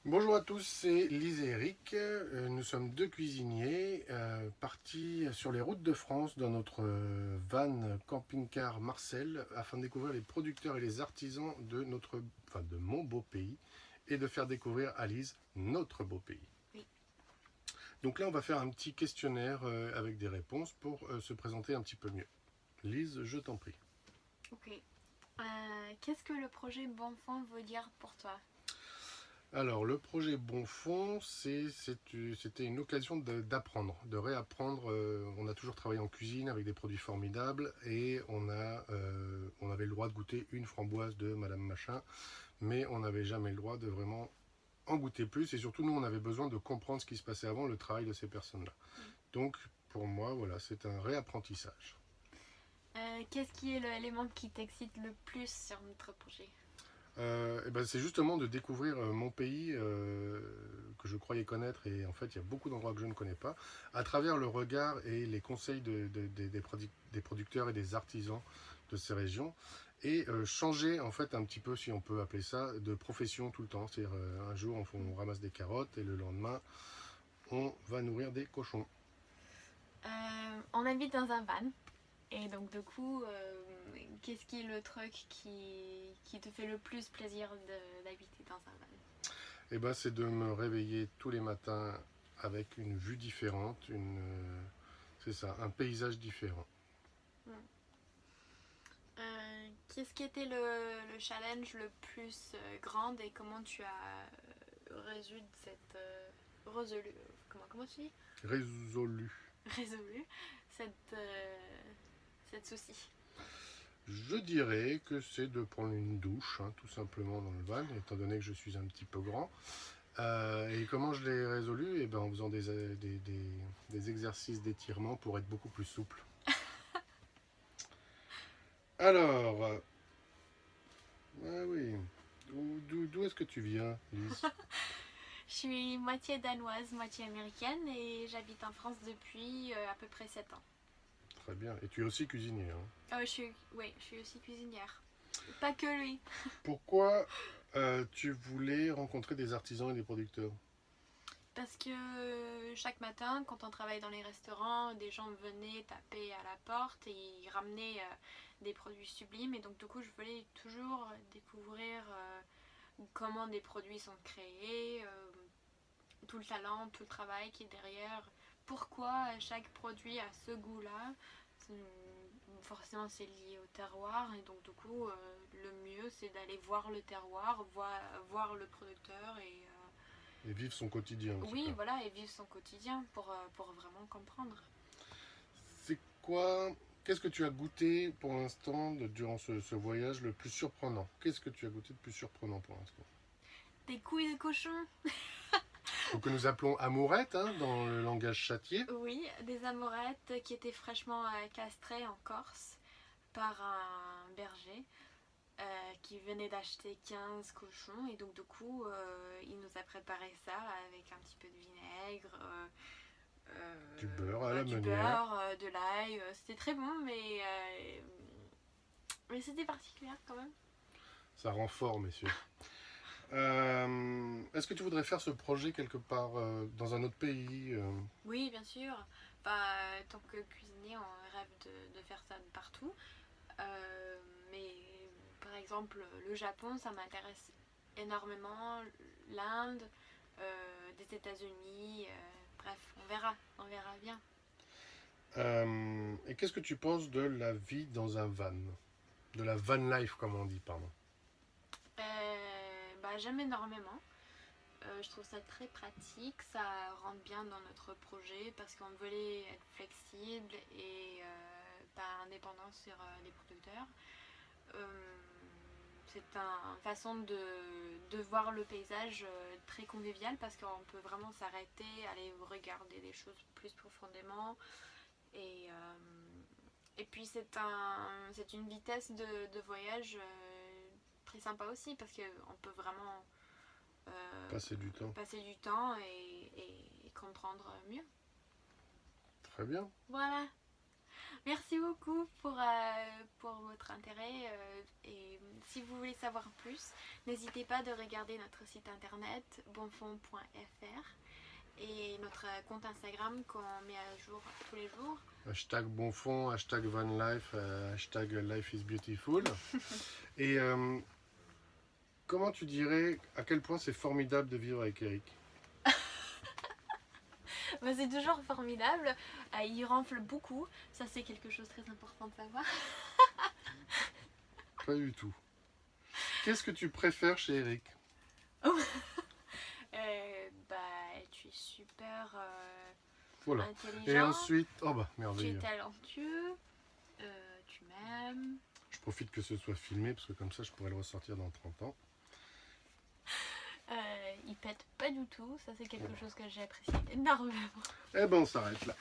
Bonjour à tous, c'est Lise et Eric. Nous sommes deux cuisiniers partis sur les routes de France dans notre van camping-car Marcel afin de découvrir les producteurs et les artisans de mon beau pays et de faire découvrir à Lise notre beau pays. Oui. Donc là, on va faire un petit questionnaire avec des réponses pour se présenter un petit peu mieux. Lise, je t'en prie. Ok. Qu'est-ce que le projet Bonfant veut dire pour toi? Alors, le projet Bonfond, c'était une occasion d'apprendre, de réapprendre. On a toujours travaillé en cuisine avec des produits formidables et on avait le droit de goûter une framboise de Madame Machin, mais on n'avait jamais le droit de vraiment en goûter plus. Et surtout, nous, on avait besoin de comprendre ce qui se passait avant, le travail de ces personnes-là. Donc, pour moi, voilà, c'est un réapprentissage. Qu'est-ce qui est l'élément qui t'excite le plus sur notre projet? Eh ben, c'est justement de découvrir mon pays que je croyais connaître et en fait il y a beaucoup d'endroits que je ne connais pas à travers le regard et les conseils des producteurs et des artisans de ces régions et changer en fait un petit peu, si on peut appeler ça, de profession tout le temps. C'est-à-dire un jour on ramasse des carottes et le lendemain on va nourrir des cochons. On habite dans un van. Et donc du coup, qu'est-ce qui est le truc qui te fait le plus plaisir d'habiter dans un van? Et ben c'est de me réveiller tous les matins avec une vue différente, c'est ça, un paysage différent. Hmm. Qu'est-ce qui était le challenge le plus grand et comment tu as résolu cette résolu comment tu dis Résolu. résolu cette cette souci? Je dirais que c'est de prendre une douche, hein, tout simplement dans le van, étant donné que je suis un petit peu grand. Et comment je l'ai résolu? Eh ben, en faisant des exercices d'étirement pour être beaucoup plus souple. Alors, ah oui, d'où est-ce que tu viens, Lise? Je suis moitié danoise, moitié américaine et j'habite en France depuis à peu près 7 ans. Très bien. Et tu es aussi cuisinier, hein. Oui, je suis aussi cuisinière. Pas que lui. Pourquoi tu voulais rencontrer des artisans et des producteurs? Parce que chaque matin, quand on travaille dans les restaurants, des gens venaient taper à la porte et ils ramenaient des produits sublimes. Et donc, du coup, je voulais toujours découvrir comment des produits sont créés, tout le talent, tout le travail qui est derrière. Pourquoi chaque produit a ce goût-là? Forcément, c'est lié au terroir. Et donc, du coup, le mieux, c'est d'aller voir le terroir, voir le producteur Et vivre son quotidien un petit peu. oui, voilà, et vivre son quotidien pour vraiment comprendre. C'est quoi? Qu'est-ce que tu as goûté pour l'instant durant ce voyage le plus surprenant? Qu'est-ce que tu as goûté de plus surprenant pour l'instant? Des couilles de cochon. Donc que nous appelons amourettes hein, dans le langage châtier. Oui, des amourettes qui étaient fraîchement castrées en Corse par un berger qui venait d'acheter 15 cochons. Et donc, du coup, il nous a préparé ça avec un petit peu de vinaigre, Du beurre à la du meunière. beurre, de l'ail. C'était très bon, mais c'était particulier quand même. Ça rend fort, messieurs. Est-ce que tu voudrais faire ce projet quelque part dans un autre pays Oui, bien sûr. Enfin, tant que cuisinier, on rêve de faire ça de partout. Mais par exemple, le Japon, ça m'intéresse énormément. L'Inde, des États-Unis. Bref, on verra bien. Et qu'est-ce que tu penses de la vie dans un van? De la van life, comme on dit, pardon. Bah, j'aime énormément. Je trouve ça très pratique, ça rentre bien dans notre projet parce qu'on voulait être flexible et pas indépendant sur les producteurs. Euh, c'est une façon de voir le paysage très convivial parce qu'on peut vraiment s'arrêter, aller regarder les choses plus profondément. Et, euh, et puis c'est une vitesse de voyage très sympa aussi parce qu'on peut vraiment Passer du temps. passer du temps et comprendre mieux. Très bien. Voilà. Merci beaucoup pour votre intérêt et si vous voulez savoir plus, n'hésitez pas de regarder notre site internet bonfond.fr et notre compte Instagram qu'on met à jour tous les jours. Hashtag bonfond, hashtag vanlife, hashtag life is beautiful. Et comment tu dirais à quel point c'est formidable de vivre avec Eric? Bah, c'est toujours formidable, il ronfle beaucoup, ça c'est quelque chose de très important de savoir. Pas du tout. Qu'est-ce que tu préfères chez Eric? Bah, tu es super Voilà. intelligent, Et ensuite, oh bah tu es merveilleux. talentueux, tu m'aimes. Je profite que ce soit filmé parce que comme ça je pourrais le ressortir dans 30 ans. Il pète pas du tout, ça c'est quelque chose que j'ai apprécié énormément. Eh ben on s'arrête là.